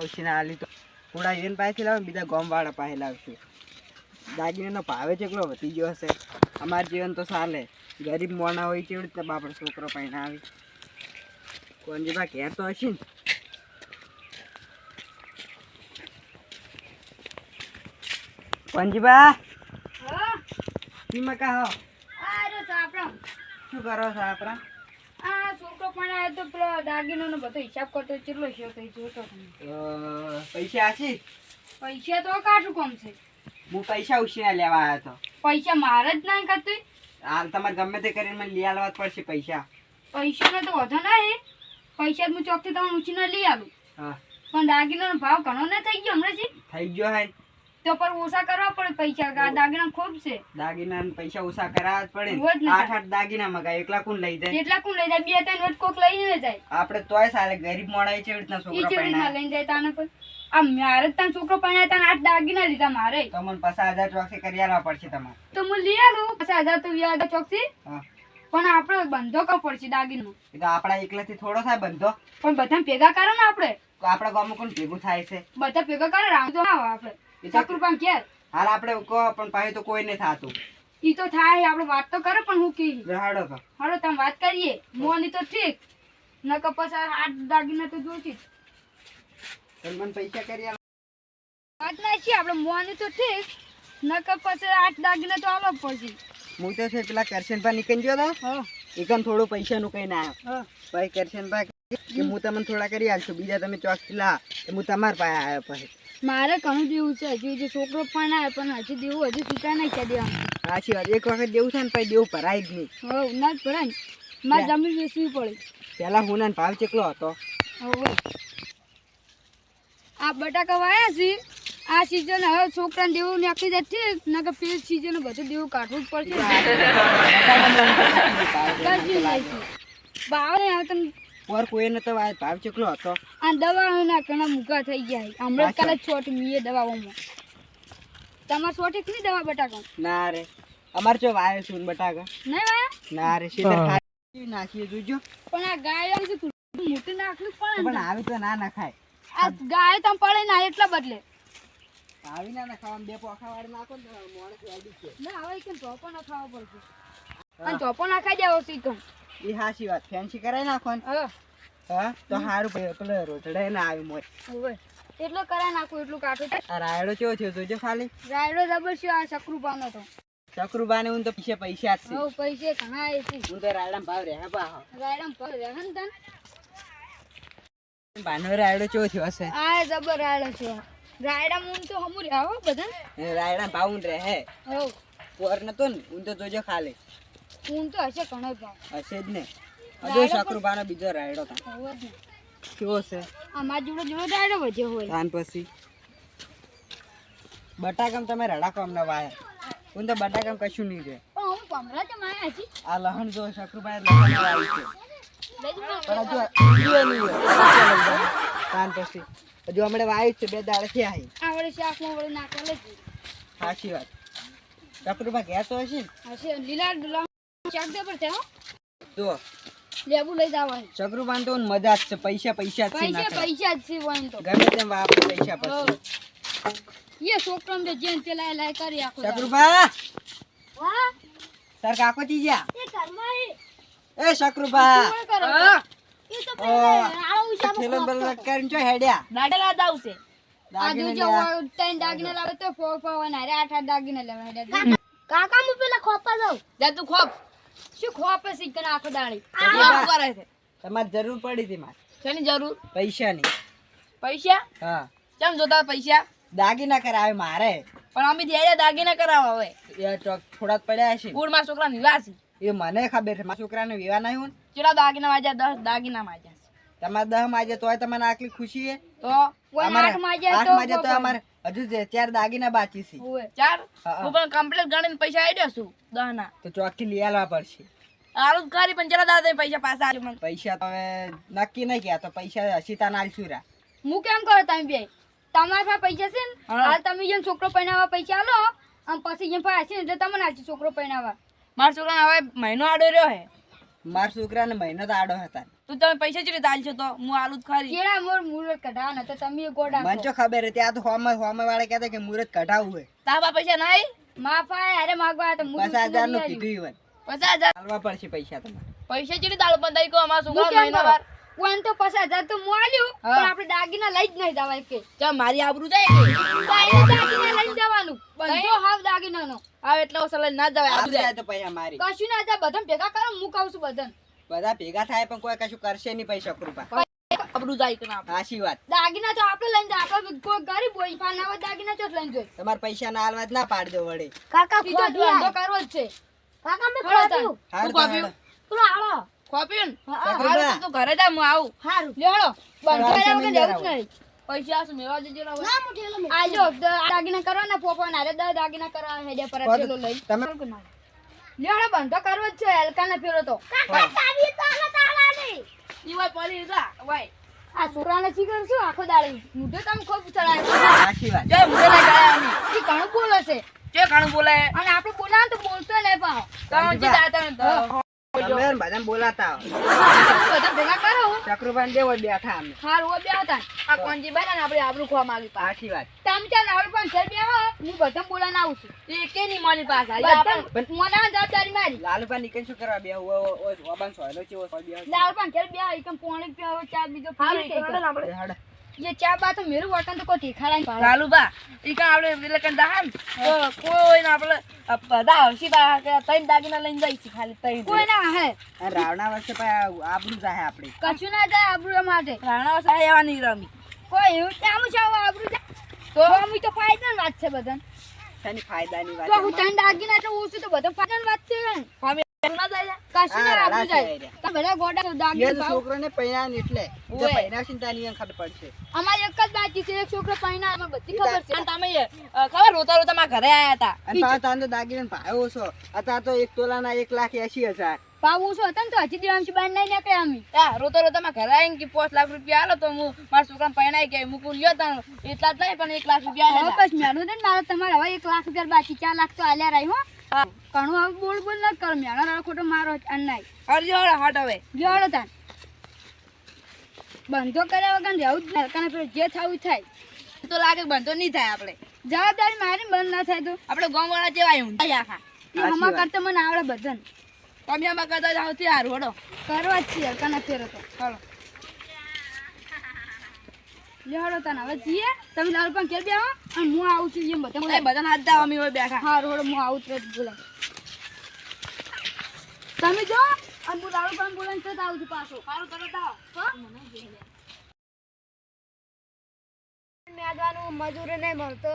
ઉછીના આલી તો થોડા એને પાસેથી લાવે બીજા ગામવાળા પાસે લાવશું. દાગીનાનો ભાવે કેટલો વધી ગયો હશે. અમારું જીવન તો ચાલે, ગરીબ મોણા હોય કેવી રીતે બાપડો છોકરો પાઈને આવી. કોનજીબા ઘેર તો હશે ને? કોનજીબા તીમાં કા હો શું કરો છો આપણા? આ છોકરો પણ આવ્યો તો પેલો દાગીનો બધો હિસાબ કરતો કેટલો છે કઈ જોતો પૈસા હશે? પૈસા તો કાઢું કોમ છે. હું પૈસા ઉછીના લેવા આવ્યો હતો. પૈસા મારે જ નહીં કરતું. હાલ તમારે ગમે તે કરીને મને લઈ આવવા જ પડશે પૈસા. પૈસાનો તો વધો ના હે. પૈસા હું ચોકથી તમને ઉછીને લઈ આવું. હા પણ દાગીનાનો ભાવ ઘણો ના થઈ ગયો હમણાં છે. થઈ ગયો હે તો પર ઓછા કરવા પડે પૈસા. દાગીના ખૂબ છે. દાગીના પૈસા ઓછા કરાવવા જ પડે. રોજ ને 8 દાગીના મગાય એકલા કોણ લઈ જાય? કેટલા કોણ લઈ જાય? 2-3 વટ કોક લઈને જાય. આપણે તોય સાલે ગરીબ મોણા છે રીતના ઈ છોકરા કેવી રીતના પૈણા લઈને જાય તાને પણ? આ મારે તાન છોકરો પૈણા તાન 8 દાગીના લીધા મારે. તો મને 50,000 ચોકસી કરી આલવા પડશે તમારે. તો હું લઈ આલું 50,000 તો વ્યાજ ચોકસી. હા પણ આપણે બંધો કરવો પડશે દાગીનો. એ તો આપણા એકલાથી થોડો થાય બંધો. પણ બધા ભેગા કરો ને આપણે. આપણા ગામમાં કોણ ભેગું થાય છે? બધા ભેગા કરે રામ તો આવો આપણે. ₹1 ઘેર હાલ આપણે કહો પણ પાસે તો કોઈ નહીં થાતું. ઈ તો થાય આપણે વાત તો કરે પણ હું કી હાડો તો હાલો તમે વાત કરીએ. મોની તો ઠીક ન કપાસ 8 દાગીના તો જોઈતી જ. તમે મને પૈસા કરી આલો. વાત ના છે આપણે મોની તો ઠીક ન કપાસ 8 દાગીના તો આલો પડશે. હું તો છે પેલા કરશનભા નીકળી ગયો હતો. હા એકન થોડું પૈસાનું કઈ ના આવ્યો. હા ભાઈ કરશનભા કે હું તમને થોડા કરી આલશું, બીજા તમે ચોકથી લા એ હું તમારા પાસે આવ્યો પછી. મારે ઘણું દેવું છે. હજી છોકરો પણ આવે પણ હજી દેવું હજી ચૂકા નહીં છે દેવાનું. સાચી વાત, એક વખત દેવું થાય ને પછી દેવું ભરાય જ નહીં. હવે ના જ ભરાય ને. મારે જમીન વેચવી પડે. પેલા હુના ભાવ કેટલો હતો? હવે આ બટાકા વાયા છે આ સીઝન હવે છોકરાને દેવું નાખી જાય ઠીક નકર પેલી સીઝન બધું દેવું કાઢવું જ પડશે. ભાવ ને હવે તમે પર કોઈને તો ભાવ કેટલો હતો? આ દવાઓના ઘણા મૂઘા થઈ ગયા છે. હમણાં કાલે છોટ મીએ દવાઓમાં. તમારે છોટે કેટલી દવા બટાકા? ના રે અમાર જો વાયો છું બટાકા નહીં વાયા? ના રે સીધા ખાઈ નાખીએ જોજો. પણ આ ગાય છે મોટી નાખવી પડે પણ આવી તો ના નખાય. આ ગાય તમે પડે ના એટલા બદલે આવી ના નખાવા બે પોખા વાળી નાખો ને મોણસ વાડી છે. ના હવે કેમ ચોપો ના ખાવા પડશે. અને ચોપો ના ખાઈ જાવ સીકમ. એ હાચી વાત, ફેન્સી કરાઈ નાખો ને. હા હા તો સારું ભાઈ પેલો રોટડે ના આવી મોય. હવે એટલો કરાય નાખું એટલું કાઠું થાય. આ રાયડો કેવો થયો જોજો ખાલી. રાયડો જબર છે આ શકરૂપાનો તો. શકરૂબાને હું તો પૈસા જ છે. હવે પૈસે ઘણા આવે છે. હું તો રાયડા ભાવ રહે પા. રાયડા પર રહે ને તન. બાનો રાયડો કેવો થયો હશે? આ જબર રાયડો છે. રાયડા મૂન તો હમુ રહ્યા હો બધા. રાયડા ભાવ રહે. હવે પોર નતો ને હું તો જોજો ખાલી. મૂન તો હશે ઘણો ભાવ. હશે જ ને. હજુ શકરૂબાનો બીજો રાયડો તા હવે જ ને. કેવો છે? અમાર જોડે જોડે રાયડો વધ્યો હોય. તાન પછી બટાકામ તમે રડાકો અમને વાય. હું તો બટાકામ કશું નહીં રહે. પણ હું પમરા તો માયા છી. આ લહણ જો શકરૂબાએ લહણ આવી છે. પણ હજુ નહીં હોય. તાન પછી હજુ હમણે વાય છે 2 દાડે થી આવી. આવડે શાકમાં વળી નાખવા લેજી. સાચી વાત. શકરૂબા ઘેર તો હશે ને? હશે લીલા શાક દે પર છે હો. જો લેબુ લઈ જાવા. શકરૂબાન તો મજા જ છે. પૈસા જ છે પૈસા નાખે. પૈસા જ છે વન તો. ગમે તેમ વાપરે પૈસા પછી. ये છોકરામ જે જેન તે લાય લાય કરી આખો. શકરૂબા વાહ તાર કાકો જી જા. એ ઘરમાં એ શકરૂબા શું કરો? હા એ તો ઓ ખેલન બલ કરીને જો હેડ્યા. દાડલા દાવસે આ દાગીને જો લ્યા. 3 દાગીને લાવે તો ફો ના રે 8 દાગીને લાવે. કાકા મુ પેલા ખોપા જાવ. જા તું ખોપ. શું ખોપે શીખ ને આખો દાડી. શકરૂબા, કરે છે. તમારે જરૂર પડી હતી મારે શેની જરૂર? પૈસાની. પૈસા? હા કેમ જોતા પૈસા? દાગીના કરાવે મારે. પણ અમે દેડે દાગીને કરાવ હવે. એ થોડા જ પડ્યા છે. ગુડ માં છોકરા નિવાસી. એ મને ખબર છે. મારા છોકરાને વિવાહ નહીં હોય ને. કેટલા દાગીના વાજ્યા? 10 દાગીના વાજ્યા. તમારે 10 માજે તોય તમને આટલી ખુશી છે? તો કોઈ 8 વાજ્યા 8 માજે તો અમારે હજુ 4 દાગીના બાકી છે. ઓય 4 હા. હું પણ કમ્પ્લીટ ગણીને પૈસા આઈ દેશું 10 ના. તો ચોકથી લઈ આવવા પડશે. આરું કરી પણ જરા દાદા પૈસા પાછા આલ્યો મને. પૈસા તો હવે નક્કી નહીં ગયા તો પૈસા હસીતા ના આલશું રા. હું કેમ કરો તમે બે? તમારા પાસે પૈસા છે ને હાલ તમે જેમ છોકરો પૈણાવા પૈસા આલો આમ પછી જેમ પાસે છે ને એટલે તમને આલશે છોકરો પૈણાવા. મારા છોકરાને હવે મહિનો આડો રહ્યો હે. મારા છોકરાને મહિનો તો આડો હતા. તું તમે પૈસા ચીરે દાલશો તો હું આલુ ખરી કેડા મોર મુરત કઢાવના તો તમે ગોડા મને તો ખબર હતી આ તો હોમે વાળા કહેતા કે મુરત કઢાવવું હોય તાબા પૈસા નહીં માફા અરે માગવા તો 50,000 નું કીધું ઈવન 50,000 હાલવા પડશે પૈસા તમારે પૈસા ચીરે દાલ બંધાઈ કો અમાર સુગા મહિનો વાર કોણ તો 50,000 તો હું આલ્યું પણ આપણે દાગીના લઈ જ નહીં જવાય કે ચા મારી આબરૂ જાય કે દાગીના લઈ જવાનું બંધો હાવ દાગીનાનો આ એટલે ઓસલે ના જવાય આબરૂ જાય તો પૈસા મારી કશું ના જાય બધાને ભેગા કરો હું કહું છું બધાને બધા ભેગા થાય પણ કોઈ કશું કરશે નહીં પૈસા કૃપા આબરૂ જાય કે ના સાચી વાત દાગીના તો આપણે લઈને જાય આપણે કોઈ ગરીબ હોય પણ આવા દાગીના ચોટ લઈને જોઈ તમારે પૈસા ના હાલવા જ ના પાડ દો વડે કાકા ધંધો કરવો જ છે કાકા મે ખોપ્યું હારું ખોપ્યું તું આળો ખોપ્યું ચક્રુભા. હારું તું ઘરે જા હું આવું હારું લેડો બંધ કર્યા વગર જવું જ નહીં પૈસા આસુ મેવા દેજો ના મુઠેલો મે આજો દાગીના કરવાના પોપો ના રે દાગીના કરવા હેડે પર પેલો લઈ તમે લેડો બંધો કરવો જ છે હલકાને ફેરો તો કાકા ચાવી તો આલા તાળા ની ઈ હોય પડી જા ભાઈ આ છોકરાને ચીકર શું આખો દાડી મુઢે તમે ખૂબ ચડાય સાચી વાત જે મુઢે ના ગયા ની ઈ ઘણું બોલે છે કે ઘણું બોલે અને આપણે બોલાવ તો બોલતો નહીં પાવ તો જી જાતા તમે બધાને બોલાતા બધા ભેગા કરો ચક્રુભાઈ દેવો બેઠા અમે હારું બે હતા આ કોણજી બાને આપણે આબરૂ ખવા માંગી પા સાચી વાત તમે ચાલ આવડ પણ ઘર બે હું બધા બોલાને આવું છું એ કે ની મારી પાસે મને જવાબદારી મારી લાલુભા નીકળ શું કરવા બે ઓબાન સોયલો છે ઓ બે લાલ પણ ઘર બે એકમ પોણી પીવો ચા બીજો પી કે હાડ ये चा बात मेरे वतन तो को ઠેખાડા લાલુબા ઈ કા આપણે એટલે કંદાહન તો કોઈ ના આપણે બધા હસી બા કે તૈન દાગીના લઈને જઈ છે ખાલી તૈન કોઈ ના હે રાવણા વર્ષે પણ આબરૂ જાય આપણે કશું ના જાય આબરૂ માટે રાવણા વર્ષે આવવાની રમી કોઈ એવું કેમ છે આબરૂ તો અમે તો ફાયદાની વાત છે બધાને શાની ફાયદાની વાત તો હું તૈન દાગીના તો ઓછું તો બધા ફાયદાની વાત છે અમે ના જાય કશું ના આબરૂ જાય તો બધા ગોડા દાગીના છોકરાને પૈણા એટલે જો પૈણા ચિંતાની ખબર પડશે અમારે એક જ બાકી છે એક છોકરો પૈણા અમે બધી ખબર છે અને તમે ખબર રોતા રોતા માં ઘરે આયા હતા અને પાછો તાન તો દાગીના ભાવ છો અત્યારે તો 1 તોલાના 1,80,000 પાવું છો હતા ને તો હજી દિવસ બાર નહીં નીકળે અમે રોતા રોતા માં ઘરે આવીને કે 5 લાખ રૂપિયા આલો તો હું મારા છોકરાને પૈણાઈ કે મૂકું લ્યો તા એટલા જ નહીં પણ 1 લાખ રૂપિયા આલે બસ મેળું ને મારો તમારે હવે 1 લાખ રૂપિયા બાકી 4 લાખ તો આલ્યા રહી હો ઘણું હવે બોલ બોલ ન કર મેળા ખોટો મારો અન્નાઈ હરજો હટ હવે જોડો તા બંધો કર્યા વગર રહેવું જ નહીં કારણ કે જે થવું થાય તો લાગે બંધો નહીં થાય આપણે જવાબદારી મારી બંધ ના થાય તો આપણે ગામ વાળા જેવા ઊંધા આખા એ હમા કરતા મને આવડે બધાને તમે હમા કરતા જાવથી હારું હડો કરવા જ છીએ હલકાના ફેરો તો ચાલો લેહડો તને હવે જીએ તમે લાલ પણ કેર બેહો અને હું આવું છું એમ બધા બધાને હાથ દાવ અમે હોય બેઠા હારું હડો હું આવું જ બોલા તમે જો અને હું લાલ પણ બોલાને તો આવું છું પાછો સારું કરો તાવ મેદવાનું મજૂરી નહીં મળતો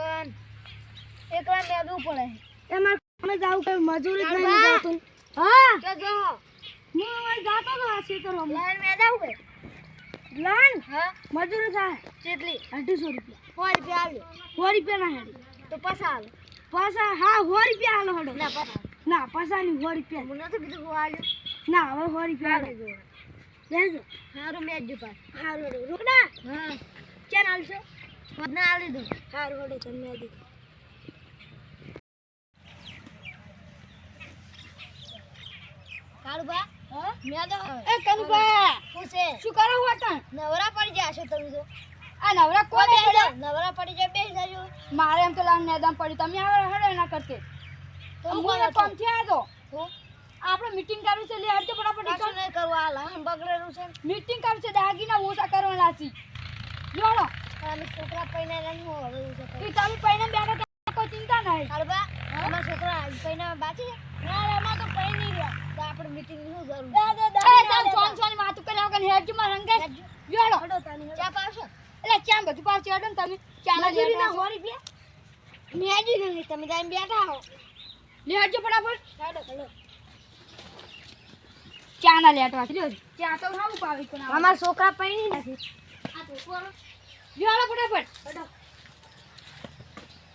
એકલા મેદવું પડે એમાં અમે જાવ કે મજૂરી જ નહીં મળતું હા કે જો હું જાતો તો આશી કરો લાન મેદાવ કે લાન હા મજૂરી થાય કેટલી 250 રૂપિયા 100 રૂપિયા ના હેડી તો પાછા આલો પાછા હા 100 રૂપિયા આલો હડો ના પાછા ના પાછા ની 100 રૂપિયા મને તો કીધું હું આલ્યો ના હવે 100 રૂપિયા લેજો લેજો હારું મેજો પાસ હારું રોકડા હા કેન આલશો ના આલી દો હારું હડો તમે મેજી કાળુબા હા મેદો એ કાળુબા પૂછે શું કરો હો તણ નવરા પડી ગયા છો તમે તો આ નવરા કોને પડ્યા નવરા પડી જાય બેસી જાજો મારે એમ તો લાન મેદાન પડી તમે આવે હડો એના કરતે તો હું કોમ થી આજો આપણે મીટિંગ કરવી છે લે હડજો ફટાફટ શું નહીં કરવા લાન બગડેલું છે મીટિંગ કરવી છે દાગીના ઓછા કરવાના છે જોડો અમે છોકરા પૈણા લઈને હો હવે છે તમે પૈણા બેઠા કોઈ ચિંતા નહીં કાળુબા અમાર છોકરા પૈણા બાકી ના અમાર તો પૈણી રહ્યા તો આપણે મીટિંગ ની જરૂર ચાલ સોન સોન વાત કર્યા વગર હેડજો માં રંગે જોડો હડો તાની ચા પાવશો એટલે ચા બધું પાવ ચડો ને તમે ચા ના મજૂરી ના 100 રૂપિયા મેજી નહીં તમે જાય બેઠા હો લે હેડજો ફટાફટ ચાલો ચાલો ચા ના લેટવા લ્યો ચા તો હાઉ પાવી પણ અમાર છોકરા પૈણી નથી આ તો કોરો જોડો ફટાફટ હડો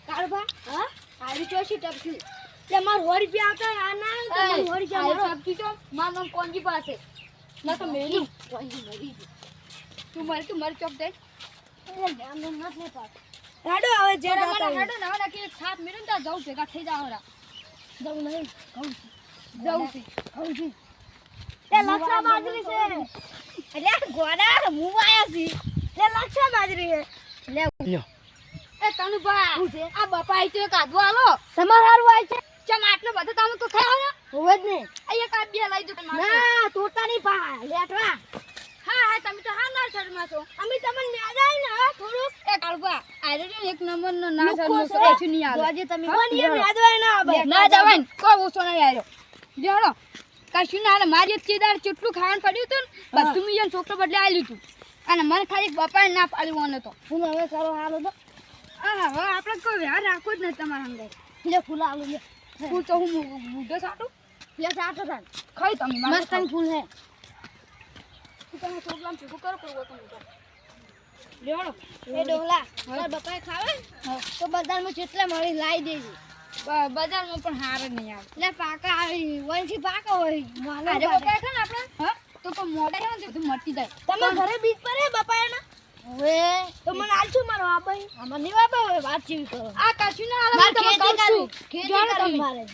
કાળબા હા આવી ચોસી ટપકી લે માર 100 રૂપિયા આવતા આ ના તો 100 રૂપિયા ટપકી તો માર નામ કોંજી પાસે ના તો મેલી કોંજી મરી તું મર ચોક દે એ ધ્યાન દે નત ને પાસ હેડો હવે જે રાતા હેડો ના ના કે સાથ મિનિટ તા જાવ ભેગા થઈ જાવરા જાવ નહીં જાવ છે તે લક્ષા બાજરી છે એટલે ગોડા હું આયા છી લે લક્ષા બાજરી હે લે લ્યો એ કનુભા આ બપાઈ તો એક આદવો આલો તમાર હારું આય છે ચમ આટલો બધો તમે તો ખાયો ને હોવે જ ને આ એક આ બે લઈ દો ના તોતાની પા લેટવા હા હા તમે તો હા ના શર્મા છો અમે તમને મેદાઈ ને થોડું એ કાળબા આરે એક નંબર નો ના શર્મો છો એથી નહીં આવે આજે તમે કોની મેદવાય ના આવે ના જવાય કોઈ ઓછો નહીં આવ્યો જોડો કશું ના મારી ચીદાર ચૂટલું ખાવાનું પડ્યું હતું ને બધું મિયન છોકરો બદલે આલ્યું હતું અને મને ખાલી બપાય ના પાડ્યું તો હું હવે કરો હાલો તો હા હવે આપણે કોઈ વ્યવહાર રાખવો જ નહીં તમારા અંદર લે ફૂલ આલુ લે ફૂલ તો હું બુઢો સાટું લે સાટો સાટ ખાઈ તમે મસ્ત ફૂલ હે તમે પ્રોગ્રામ ભેગું કરો કરવો તમે લેવડો એ ડોલા મારા બપાય ખાવે તો બજારમાં જેટલા મળી લાવી દેજો બજારમાં પણ હાર જ નહીં આવે લે પાકા આવી વંશી પાકા હોય મારે બપાય ખાને આપણે હા તો પણ મોડા છે ને બધું મટી જાય તમે ઘરે બીજ પર હે બપાયાના હવે તો મને આલશું મારો આબાઈ આમાં નહીં આબા હવે વાત જેવી કરો આ કશું ના આલે તમે કરશું ખેતી કરવી મારે